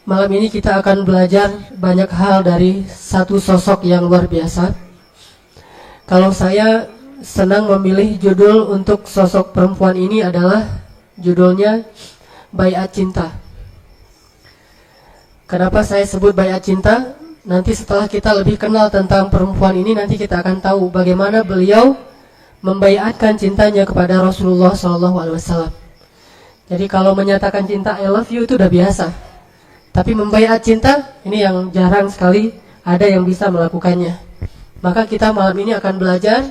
Malam ini kita akan belajar banyak hal dari satu sosok yang luar biasa. Kalau saya senang memilih judul untuk sosok perempuan ini adalah judulnya Baiat Cinta. Kenapa saya sebut Baiat Cinta? Nanti setelah kita lebih kenal tentang perempuan ini, nanti kita akan tahu bagaimana beliau membaiatkan cintanya kepada Rasulullah SAW. Jadi kalau menyatakan cinta I love you itu udah biasa. Tapi membaiat cinta ini yang jarang sekali ada yang bisa melakukannya. Maka kita malam ini akan belajar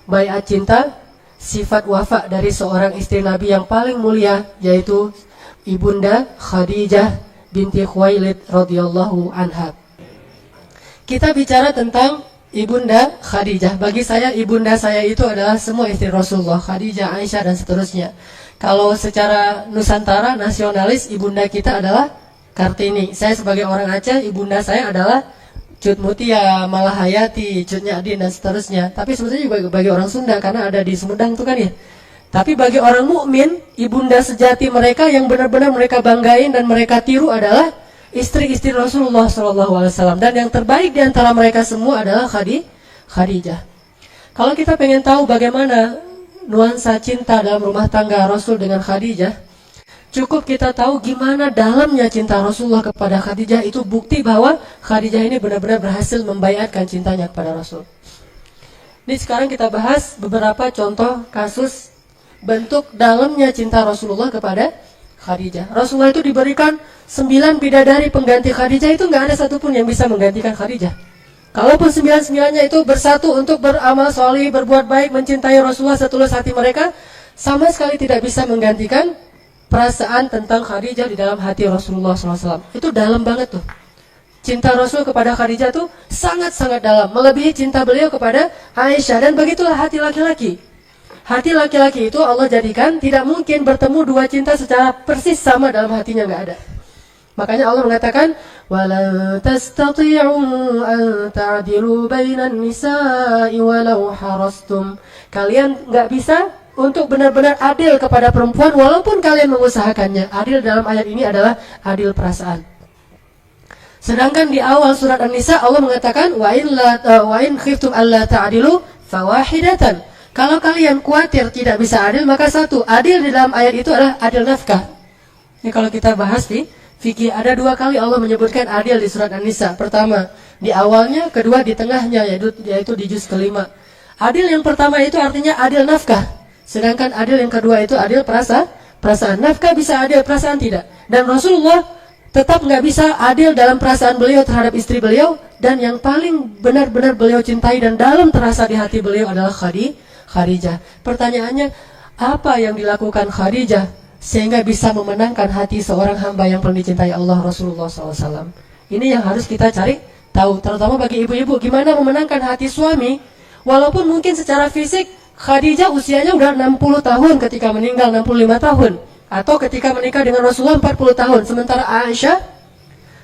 baiat cinta, sifat wafa dari seorang istri Nabi yang paling mulia, yaitu Ibunda Khadijah binti Khuwailid radhiyallahu anha. Kita bicara tentang Ibunda Khadijah. Bagi saya ibunda saya itu adalah semua istri Rasulullah, Khadijah, Aisyah dan seterusnya. Kalau secara Nusantara nasionalis, ibunda kita adalah Kartini. Saya sebagai orang Aceh, ibunda saya adalah Cut Mutia, Malahayati, Cut Nyadin dan seterusnya. Tapi sebetulnya juga bagi orang Sunda karena ada di Sumedang tuh kan ya. Tapi bagi orang mukmin, ibunda sejati mereka yang benar-benar mereka banggain dan mereka tiru adalah istri-istri Rasulullah SAW. Dan yang terbaik di antara mereka semua adalah Khadijah. Kalau kita pengen tahu bagaimana nuansa cinta dalam rumah tangga Rasul dengan Khadijah, cukup kita tahu gimana dalamnya cinta Rasulullah kepada Khadijah. Itu bukti bahwa Khadijah ini benar-benar berhasil membaiatkan cintanya kepada Rasul. Ini sekarang kita bahas beberapa contoh kasus bentuk dalamnya cinta Rasulullah kepada Khadijah. Rasulullah itu diberikan 9 bidadari pengganti Khadijah, itu nggak ada satupun yang bisa menggantikan Khadijah. Kalaupun 9-9-nya itu bersatu untuk beramal solih, berbuat baik, mencintai Rasulullah setulus hati mereka, sama sekali tidak bisa menggantikan perasaan tentang Khadijah di dalam hati Rasulullah SAW. Itu dalam banget tuh. Cinta Rasul kepada Khadijah tuh sangat-sangat dalam, melebihi cinta beliau kepada Aisyah. Dan begitulah hati laki-laki. Hati laki-laki itu Allah jadikan tidak mungkin bertemu dua cinta secara persis sama dalam hatinya, nggak ada. Makanya Allah mengatakan, وَلَن تَسْتَطِيعُوا أَن تَعْدِلُوا بَيْنَ النِّسَاءِ وَلَوْ حَرَصْتُمْ. Kalian nggak bisa untuk benar-benar adil kepada perempuan walaupun kalian mengusahakannya. Adil dalam ayat ini adalah adil perasaan. Sedangkan di awal surat An-Nisa Allah mengatakan, وَإِنْ خِفْتُمْ أَلَّا تَعْدِلُوا فَوَاحِدَةً. Kalau kalian khawatir tidak bisa adil, maka satu, adil di dalam ayat itu adalah adil nafkah. Ini kalau kita bahas di fikih, ada 2 kali Allah menyebutkan adil di surat An-Nisa. Pertama di awalnya, kedua di tengahnya, yaitu di juz kelima. Adil yang pertama itu artinya adil nafkah. Sedangkan adil yang kedua itu adil perasaan. Nafkah bisa adil, perasaan tidak. Dan Rasulullah tetap nggak bisa adil dalam perasaan beliau terhadap istri beliau. Dan yang paling benar-benar beliau cintai dan dalam terasa di hati beliau adalah Khadijah. Pertanyaannya, apa yang dilakukan Khadijah sehingga bisa memenangkan hati seorang hamba yang paling dicintai Allah, Rasulullah SAW? Ini yang harus kita cari tahu, terutama bagi ibu-ibu, gimana memenangkan hati suami. Walaupun mungkin secara fisik Khadijah usianya udah 60 tahun ketika meninggal, 65 tahun. Atau ketika menikah dengan Rasulullah 40 tahun. Sementara Aisyah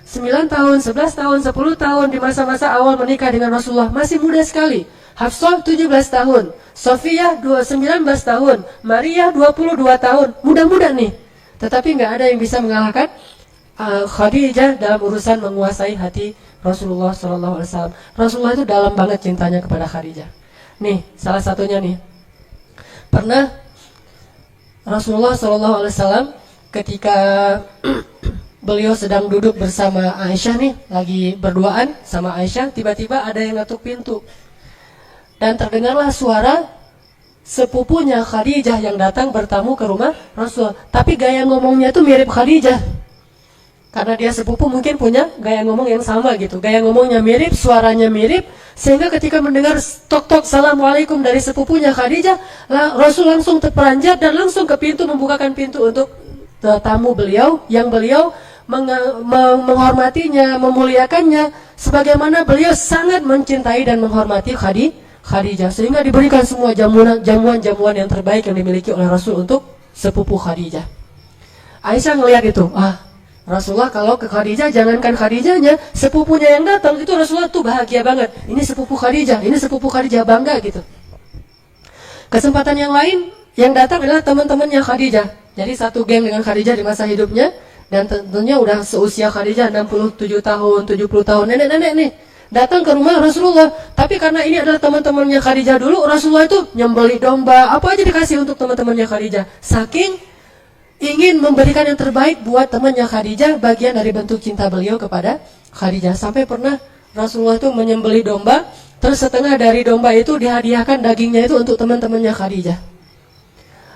9 tahun, 11 tahun, 10 tahun di masa-masa awal menikah dengan Rasulullah. Masih muda sekali. Hafsah 17 tahun, Sofiyah 19 tahun, Maria 22 tahun, muda-muda nih. Tetapi nggak ada yang bisa mengalahkan Khadijah dalam urusan menguasai hati Rasulullah SAW. Rasulullah itu dalam banget cintanya kepada Khadijah. Nih, salah satunya nih. Pernah Rasulullah SAW ketika beliau sedang duduk bersama Aisyah nih, lagi berduaan sama Aisyah, tiba-tiba ada yang ngetuk pintu. Dan terdengarlah suara sepupunya Khadijah yang datang bertamu ke rumah Rasul. Tapi gaya ngomongnya itu mirip Khadijah. Karena dia sepupu mungkin punya gaya ngomong yang sama gitu. Gaya ngomongnya mirip, suaranya mirip. Sehingga ketika mendengar tok-tok Assalamualaikum dari sepupunya Khadijah, Rasul langsung terperanjat dan langsung ke pintu, membukakan pintu untuk tamu beliau. Yang beliau menghormatinya, memuliakannya. Sebagaimana beliau sangat mencintai dan menghormati Khadijah, sehingga diberikan semua jamuan-jamuan yang terbaik yang dimiliki oleh Rasul untuk sepupu Khadijah. Aisyah ngelihat itu, Rasulullah kalau ke Khadijah, jangankan Khadijahnya, sepupunya yang datang itu Rasulullah tuh bahagia banget. Ini sepupu Khadijah, bangga gitu. Kesempatan yang lain yang datang adalah teman-temannya Khadijah. Jadi satu geng dengan Khadijah di masa hidupnya, Dan tentunya udah seusia Khadijah 67 tahun, 70 tahun, nenek-nenek nih. Datang ke rumah Rasulullah. Tapi karena ini adalah teman-temannya Khadijah dulu, Rasulullah itu nyembeli domba, apa aja dikasih untuk teman-temannya Khadijah. Saking ingin memberikan yang terbaik buat temannya Khadijah, bagian dari bentuk cinta beliau kepada Khadijah. Sampai pernah Rasulullah itu menyembeli domba, terus setengah dari domba itu dihadiahkan dagingnya itu untuk teman-temannya Khadijah.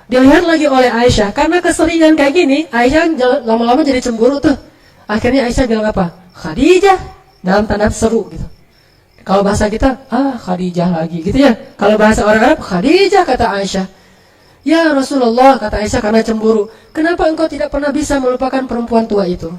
Dilihat lagi oleh Aisyah, karena keseringan kayak gini, Aisyah lama-lama jadi cemburu tuh. Akhirnya Aisyah bilang apa? Khadijah, dalam tanda seru gitu. Kalau bahasa kita, Khadijah lagi gitu ya. Kalau bahasa orang Arab, Khadijah, kata Aisyah. Ya Rasulullah, kata Aisyah karena cemburu, kenapa engkau tidak pernah bisa melupakan perempuan tua itu?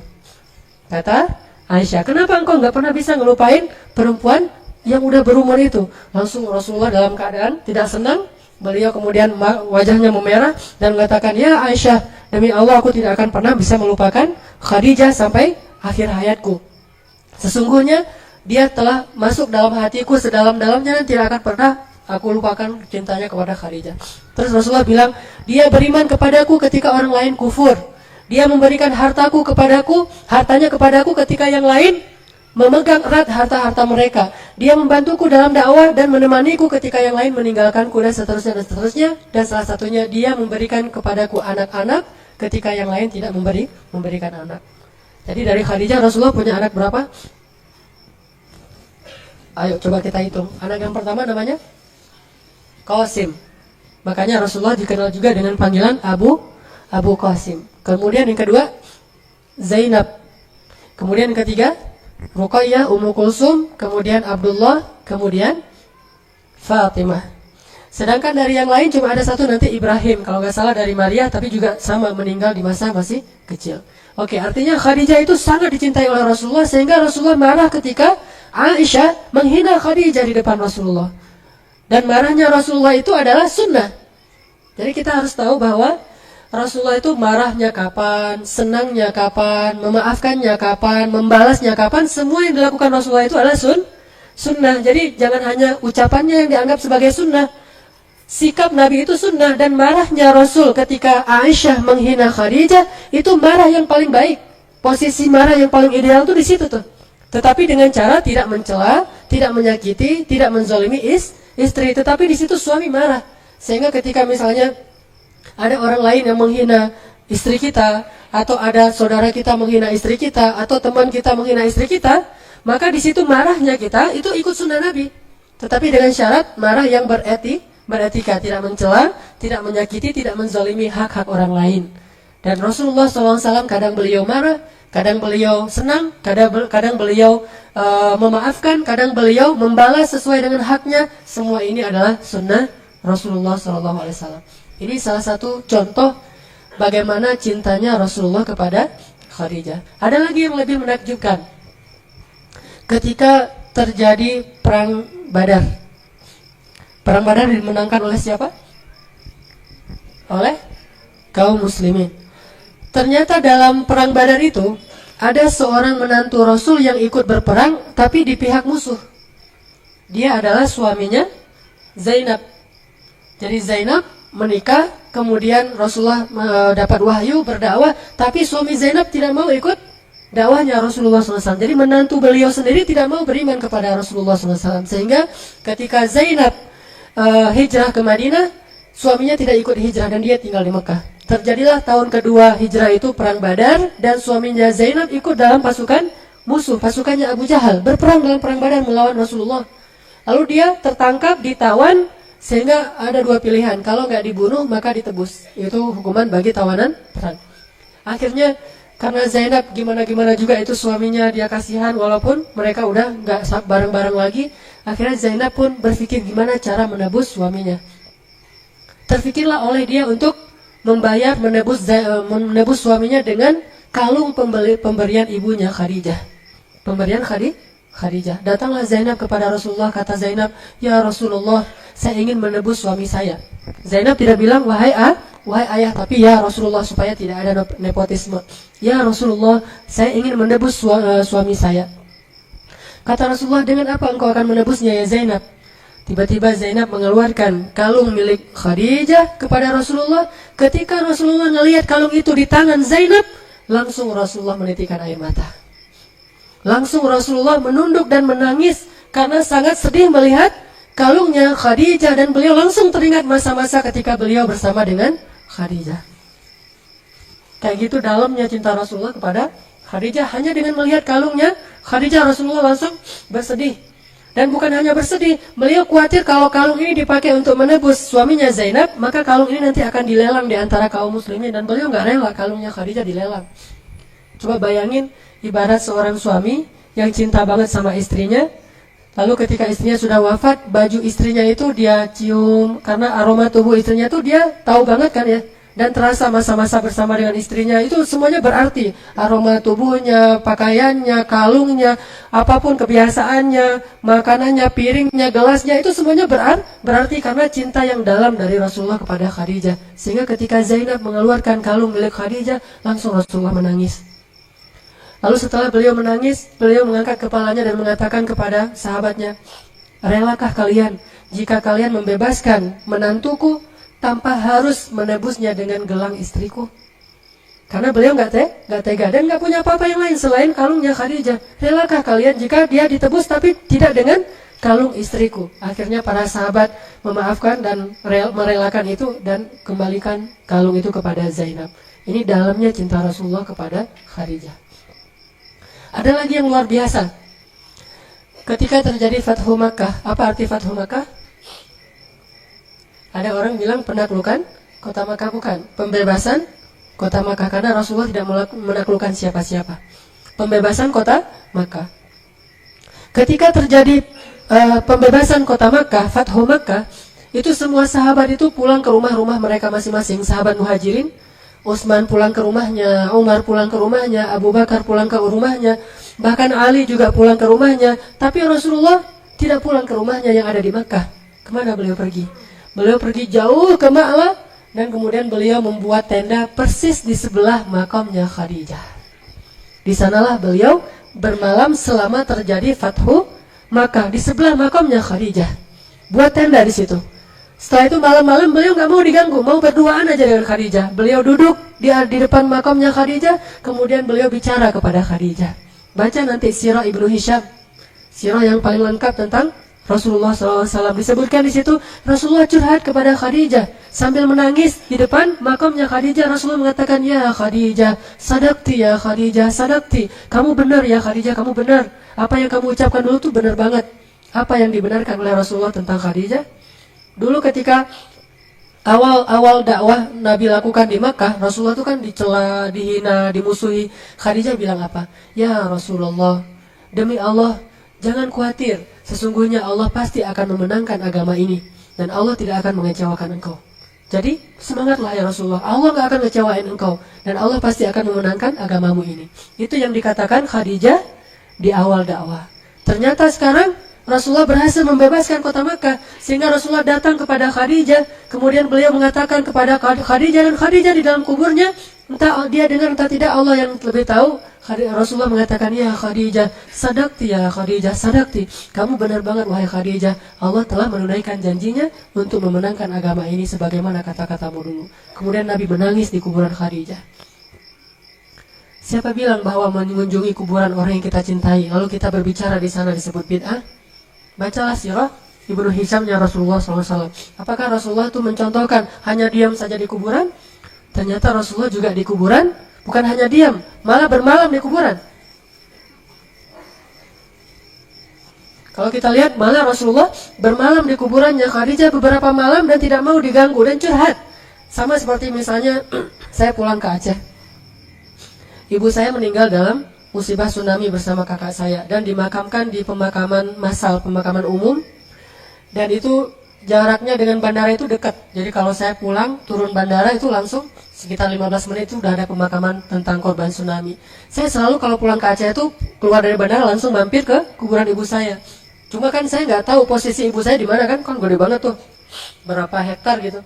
Kata Aisyah, kenapa engkau nggak pernah bisa ngelupain perempuan yang udah berumur itu? Langsung Rasulullah dalam keadaan tidak senang. Beliau kemudian wajahnya memerah dan mengatakan, ya Aisyah, demi Allah aku tidak akan pernah bisa melupakan Khadijah sampai akhir hayatku. Sesungguhnya dia telah masuk dalam hatiku sedalam-dalamnya dan tidak akan pernah aku lupakan cintanya kepada Khadijah. Terus Rasulullah bilang, dia beriman kepadaku ketika orang lain kufur. Dia memberikan hartanya kepadaku ketika yang lain memegang erat harta-harta mereka. Dia membantuku dalam dakwah dan menemaniku ketika yang lain meninggalkanku dan seterusnya dan seterusnya. Dan salah satunya dia memberikan kepadaku anak-anak ketika yang lain tidak memberikan anak. Jadi dari Khadijah Rasulullah punya anak berapa? Ayo coba kita hitung. Anak yang pertama namanya Qasim. Makanya Rasulullah dikenal juga dengan panggilan Abu Qasim. Kemudian yang kedua Zainab. Kemudian yang ketiga Ruqayyah, Ummu Kulsum, kemudian Abdullah, kemudian Fatimah. Sedangkan dari yang lain cuma ada satu nanti Ibrahim, kalau nggak salah dari Maria, tapi juga sama meninggal di masa masih kecil. Oke, artinya Khadijah itu sangat dicintai oleh Rasulullah sehingga Rasulullah marah ketika Aisyah menghina Khadijah di depan Rasulullah. Dan marahnya Rasulullah itu adalah sunnah. Jadi kita harus tahu bahwa Rasulullah itu marahnya kapan, senangnya kapan, memaafkannya kapan, membalasnya kapan, semua yang dilakukan Rasulullah itu adalah sunnah. Jadi jangan hanya ucapannya yang dianggap sebagai sunnah. Sikap Nabi itu sunnah, dan marahnya Rasul ketika Aisyah menghina Khadijah itu marah yang paling baik. Posisi marah yang paling ideal tuh di situ tuh. Tetapi dengan cara tidak mencela, tidak menyakiti, tidak menzalimi istri, tetapi di situ suami marah. Sehingga ketika misalnya ada orang lain yang menghina istri kita, atau ada saudara kita menghina istri kita, atau teman kita menghina istri kita, maka di situ marahnya kita itu ikut sunnah Nabi. Tetapi dengan syarat marah yang beretika, tidak mencela, tidak menyakiti, tidak menzalimi hak-hak orang lain. Dan Rasulullah SAW kadang beliau marah, kadang beliau senang, kadang beliau memaafkan, kadang beliau membalas sesuai dengan haknya. Semua ini adalah sunnah Rasulullah SAW. Ini salah satu contoh bagaimana cintanya Rasulullah kepada Khadijah. Ada lagi yang lebih menakjubkan. Ketika terjadi perang Badar. Perang Badar dimenangkan oleh siapa? Oleh kaum muslimin. Ternyata dalam perang Badar itu ada seorang menantu Rasul yang ikut berperang tapi di pihak musuh. Dia adalah suaminya Zainab. Jadi Zainab menikah, kemudian Rasulullah dapat wahyu berdakwah, tapi suami Zainab tidak mau ikut dakwahnya Rasulullah SAW. Jadi menantu beliau sendiri tidak mau beriman kepada Rasulullah SAW. Sehingga ketika Zainab hijrah ke Madinah, suaminya tidak ikut hijrah dan dia tinggal di Mekah. Terjadilah tahun kedua hijrah itu perang Badar, dan suaminya Zainab ikut dalam pasukan musuh, pasukannya Abu Jahal, berperang dalam perang Badar melawan Rasulullah. Lalu dia tertangkap, ditawan, sehingga ada dua pilihan, kalau nggak dibunuh maka ditebus. Itu hukuman bagi tawanan perang. Akhirnya karena Zainab gimana-gimana juga itu suaminya dia kasihan, walaupun mereka udah nggak bareng-bareng lagi. Akhirnya Zainab pun berpikir gimana cara menebus suaminya. Terfikirlah oleh dia untuk menebus suaminya dengan kalung pemberian ibunya Khadijah. Pemberian Khadijah. Datanglah Zainab kepada Rasulullah, kata Zainab, ya Rasulullah, saya ingin menebus suami saya. Zainab tidak bilang wahai ayah, tapi ya Rasulullah, supaya tidak ada nepotisme. Ya Rasulullah, saya ingin menebus suami saya. Kata Rasulullah, dengan apa engkau akan menebusnya ya Zainab? Tiba-tiba Zainab mengeluarkan kalung milik Khadijah kepada Rasulullah. Ketika Rasulullah melihat kalung itu di tangan Zainab, langsung Rasulullah menitikkan air mata. Langsung Rasulullah menunduk dan menangis karena sangat sedih melihat kalungnya Khadijah, dan beliau langsung teringat masa-masa ketika beliau bersama dengan Khadijah. Kayak gitu dalamnya cinta Rasulullah kepada Khadijah. Hanya dengan melihat kalungnya Khadijah, Rasulullah langsung bersedih. Dan bukan hanya bersedih, beliau khawatir kalau kalung ini dipakai untuk menebus suaminya Zainab, maka kalung ini nanti akan dilelang di antara kaum muslimin, dan beliau nggak rela kalungnya Khadijah dilelang. Coba bayangin, ibarat seorang suami yang cinta banget sama istrinya, lalu ketika istrinya sudah wafat, baju istrinya itu dia cium, karena aroma tubuh istrinya itu dia tahu banget kan ya, dan terasa masa-masa bersama dengan istrinya, itu semuanya berarti. Aroma tubuhnya, pakaiannya, kalungnya, apapun kebiasaannya, makanannya, piringnya, gelasnya, itu semuanya berarti karena cinta yang dalam dari Rasulullah kepada Khadijah. Sehingga ketika Zainab mengeluarkan kalung milik Khadijah, langsung Rasulullah menangis. Lalu setelah beliau menangis, beliau mengangkat kepalanya dan mengatakan kepada sahabatnya, relakah kalian jika kalian membebaskan menantuku tanpa harus menebusnya dengan gelang istriku? Karena beliau nggak tega dan nggak punya apa-apa yang lain selain kalungnya Khadijah. Relakah kalian jika dia ditebus tapi tidak dengan kalung istriku? Akhirnya para sahabat memaafkan dan merelakan itu dan kembalikan kalung itu kepada Zainab. Ini dalamnya cinta Rasulullah kepada Khadijah. Ada lagi yang luar biasa. Ketika terjadi Fathu Makkah, apa arti Fathu Makkah? Ada orang bilang penaklukan kota Makkah, bukan. Pembebasan kota Makkah, karena Rasulullah tidak menaklukkan siapa-siapa. Pembebasan kota Makkah. Ketika terjadi pembebasan kota Makkah, Fathu Makkah, itu semua sahabat itu pulang ke rumah-rumah mereka masing-masing. Sahabat Muhajirin, Utsman pulang ke rumahnya, Umar pulang ke rumahnya, Abu Bakar pulang ke rumahnya, bahkan Ali juga pulang ke rumahnya. Tapi Rasulullah tidak pulang ke rumahnya yang ada di Makkah. Kemana beliau pergi? Beliau pergi jauh ke Ma'la, dan kemudian beliau membuat tenda persis di sebelah makamnya Khadijah. Di sanalah beliau bermalam selama terjadi Fathu Makkah, di sebelah makamnya Khadijah. Buat tenda di situ. Setelah itu malam-malam beliau nggak mau diganggu, mau berduaan aja dengan Khadijah. Beliau duduk di depan makamnya Khadijah, kemudian beliau bicara kepada Khadijah. Baca nanti Sirah Ibnu Hisham, sirah yang paling lengkap tentang Rasulullah SAW. Disebutkan di situ Rasulullah curhat kepada Khadijah sambil menangis di depan makamnya Khadijah. Rasulullah mengatakan, ya Khadijah, sadaqti ya Khadijah, sadaqti. Kamu benar ya Khadijah, kamu benar. Apa yang kamu ucapkan dulu tuh benar banget. Apa yang dibenarkan oleh Rasulullah tentang Khadijah? Dulu ketika awal-awal dakwah Nabi lakukan di Makkah, Rasulullah itu kan dicela, dihina, dimusuhi. Khadijah bilang apa? Ya Rasulullah, demi Allah, jangan khawatir. Sesungguhnya Allah pasti akan memenangkan agama ini. Dan Allah tidak akan mengecewakan engkau. Jadi semangatlah ya Rasulullah, Allah gak akan ngecewain engkau. Dan Allah pasti akan memenangkan agamamu ini. Itu yang dikatakan Khadijah di awal dakwah. Ternyata sekarang Rasulullah berhasil membebaskan kota Makkah, sehingga Rasulullah datang kepada Khadijah, kemudian beliau mengatakan kepada Khadijah, dan Khadijah di dalam kuburnya, entah dia dengar entah tidak, Allah yang lebih tahu. Rasulullah mengatakan, ya Khadijah, sadaqti ya Khadijah, sadaqti. Kamu benar banget wahai Khadijah, Allah telah menunaikan janjinya untuk memenangkan agama ini sebagaimana kata-katamu dulu. Kemudian Nabi menangis di kuburan Khadijah. Siapa bilang bahwa mengunjungi kuburan orang yang kita cintai, lalu kita berbicara di sana disebut bid'ah? Bacalah sirah Ibnu Hisamnya Rasulullah SAW. Apakah Rasulullah itu mencontohkan hanya diam saja di kuburan? Ternyata Rasulullah juga di kuburan, bukan hanya diam, malah bermalam di kuburan. Kalau kita lihat, malah Rasulullah bermalam di kuburannya Khadijah beberapa malam dan tidak mau diganggu dan curhat. Sama seperti misalnya saya pulang ke Aceh. Ibu saya meninggal dalam musibah tsunami bersama kakak saya dan dimakamkan di pemakaman massal, pemakaman umum, dan itu jaraknya dengan bandara itu dekat. Jadi kalau saya pulang turun bandara itu langsung sekitar 15 menit itu udah ada pemakaman tentang korban tsunami. Saya selalu kalau pulang ke Aceh itu keluar dari bandara langsung mampir ke kuburan ibu saya. Cuma kan saya nggak tahu posisi ibu saya di mana, kan gede banget tuh, berapa hektar gitu.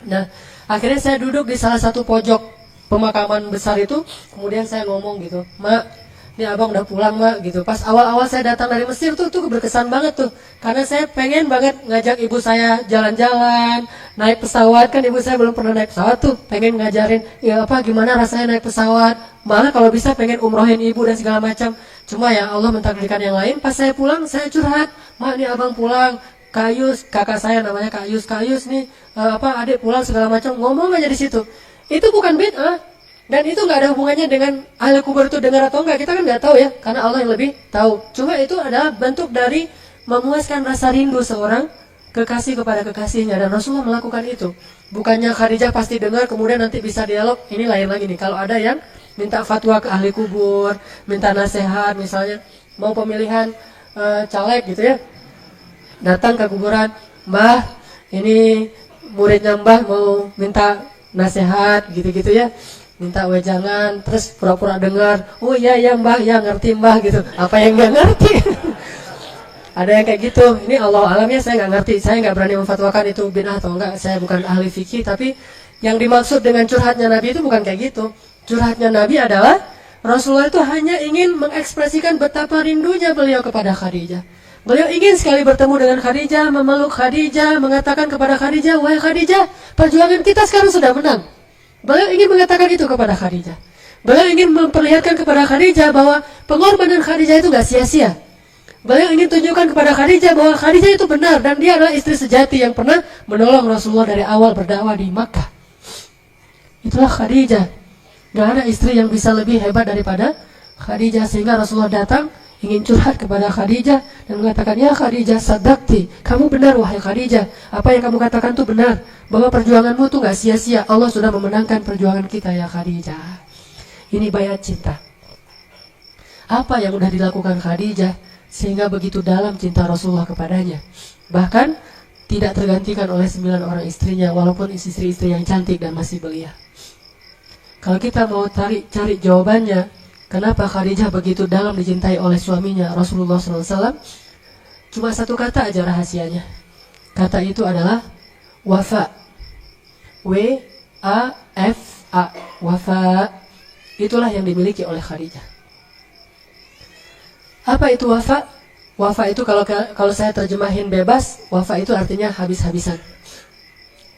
Nah akhirnya saya duduk di salah satu pojok pemakaman besar itu, kemudian saya ngomong gitu, Mak, ini abang udah pulang Mbak gitu. Pas awal-awal saya datang dari Mesir tuh berkesan banget tuh, karena saya pengen banget ngajak ibu saya jalan-jalan, naik pesawat. Kan ibu saya belum pernah naik pesawat tuh, pengen ngajarin ya apa gimana rasanya naik pesawat, malah kalau bisa pengen umrohin ibu dan segala macam. Cuma ya Allah mentakdirkan yang lain. Pas saya pulang saya curhat, Mak nih abang pulang, Kayus, kakak saya namanya Kayus nih adik pulang segala macam, ngomong aja di situ. Itu bukan bid'ah, dan itu nggak ada hubungannya dengan ahli kubur itu dengar atau enggak, kita kan nggak tahu ya, karena Allah yang lebih tahu. Cuma itu adalah bentuk dari memuaskan rasa rindu seorang kekasih kepada kekasihnya, dan Rasulullah melakukan itu. Bukannya Khadijah pasti dengar kemudian nanti bisa dialog, ini lain lagi nih. Kalau ada yang minta fatwa ke ahli kubur, minta nasihat, misalnya mau pemilihan caleg gitu ya, datang ke kuburan, Mbah, ini muridnya Mbah mau minta nasihat gitu-gitu ya, minta wejangan, terus pura-pura dengar, oh iya ya Mbah, ya ngerti Mbah gitu. Apa yang nggak ngerti? Ada yang kayak gitu. Ini Allah alamnya saya nggak ngerti, saya nggak berani memfatwakan itu bid'ah atau enggak, saya bukan ahli fikih. Tapi yang dimaksud dengan curhatnya Nabi itu bukan kayak gitu. Curhatnya Nabi adalah Rasulullah itu hanya ingin mengekspresikan betapa rindunya beliau kepada Khadijah. Beliau ingin sekali bertemu dengan Khadijah, memeluk Khadijah, mengatakan kepada Khadijah, wahai Khadijah, perjuangan kita sekarang sudah menang. Beliau ingin mengatakan itu kepada Khadijah. Beliau ingin memperlihatkan kepada Khadijah bahwa pengorbanan Khadijah itu gak sia-sia. Beliau ingin tunjukkan kepada Khadijah bahwa Khadijah itu benar, dan dia adalah istri sejati yang pernah menolong Rasulullah dari awal berdakwah di Makkah. Itulah Khadijah. Gak ada istri yang bisa lebih hebat daripada Khadijah, sehingga Rasulullah datang ingin curhat kepada Khadijah dan mengatakan, ya Khadijah sadaqti, kamu benar wahai Khadijah, apa yang kamu katakan itu benar, bahwa perjuanganmu itu gak sia-sia, Allah sudah memenangkan perjuangan kita ya Khadijah. Ini bayat cinta. Apa yang sudah dilakukan Khadijah sehingga begitu dalam cinta Rasulullah kepadanya, bahkan tidak tergantikan oleh 9 orang istrinya, walaupun istri-istri yang cantik dan masih belia. Kalau kita mau cari jawabannya, kenapa Khadijah begitu dalam dicintai oleh suaminya Rasulullah SAW? Cuma satu kata aja rahasianya. Kata itu adalah wafa. W-A-F-A. Wafa. Itulah yang dimiliki oleh Khadijah. Apa itu wafa? Wafa itu kalau saya terjemahin bebas, wafa itu artinya habis-habisan.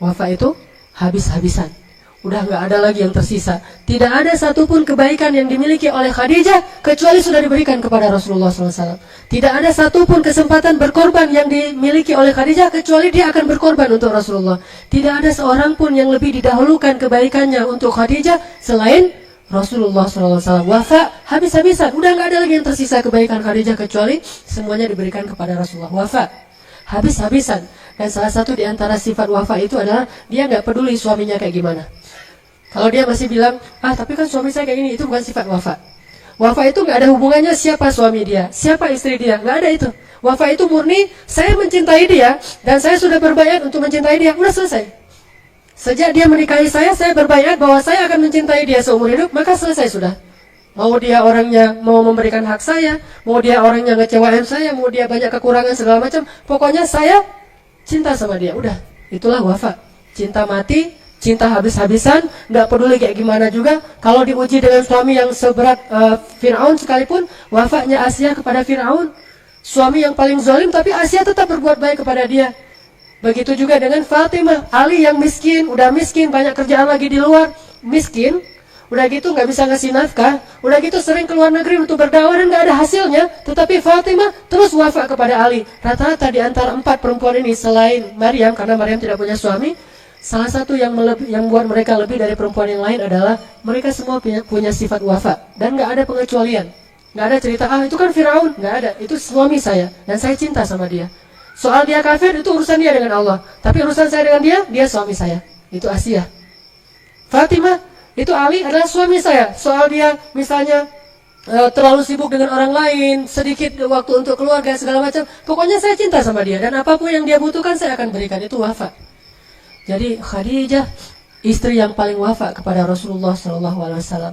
Wafa itu habis-habisan. Udah nggak ada lagi yang tersisa. Tidak ada satupun kebaikan yang dimiliki oleh Khadijah kecuali sudah diberikan kepada Rasulullah SAW. Tidak ada satupun kesempatan berkorban yang dimiliki oleh Khadijah kecuali dia akan berkorban untuk Rasulullah. Tidak ada seorang pun yang lebih didahulukan kebaikannya untuk Khadijah selain Rasulullah SAW. Wafa, habis-habisan. Udah nggak ada lagi yang tersisa kebaikan Khadijah kecuali semuanya diberikan kepada Rasulullah. Wafa, habis-habisan. Dan salah satu di antara sifat wafa itu adalah dia nggak peduli suaminya kayak gimana. Kalau dia masih bilang, tapi kan suami saya kayak gini, itu bukan sifat wafa. Wafa itu nggak ada hubungannya siapa suami dia, siapa istri dia, nggak ada itu. Wafa itu murni, saya mencintai dia dan saya sudah berbayat untuk mencintai dia, udah selesai. Sejak dia menikahi saya berbayat bahwa saya akan mencintai dia seumur hidup, maka selesai sudah. Mau dia orangnya mau memberikan hak saya, mau dia orangnya ngecewain saya, mau dia banyak kekurangan segala macam, pokoknya saya cinta sama dia, udah. Itulah wafa. Cinta mati, cinta habis-habisan, nggak peduli kayak gimana juga. Kalau diuji dengan suami yang seberat Fir'aun sekalipun, wafanya Asia kepada Fir'aun, suami yang paling zalim, tapi Asia tetap berbuat baik kepada dia. Begitu juga dengan Fatimah, Ali yang miskin, udah miskin, banyak kerjaan lagi di luar, miskin, udah gitu nggak bisa ngasih nafkah, udah gitu sering keluar negeri untuk berdakwah dan nggak ada hasilnya, tetapi Fatimah terus wafa kepada Ali. Rata-rata di antara 4 perempuan ini selain Maryam, karena Maryam tidak punya suami, salah satu yang buat mereka lebih dari perempuan yang lain adalah mereka semua punya sifat wafa dan nggak ada pengecualian. Nggak ada cerita, itu kan Firaun, nggak ada. Itu suami saya dan saya cinta sama dia. Soal dia kafir itu urusan dia dengan Allah, tapi urusan saya dengan dia suami saya. Itu Asia. Fatimah, itu Ali adalah suami saya. Soal dia misalnya terlalu sibuk dengan orang lain, sedikit waktu untuk keluarga segala macam, pokoknya saya cinta sama dia dan apapun yang dia butuhkan saya akan berikan. Itu wafa. Jadi Khadijah istri yang paling wafa kepada Rasulullah SAW.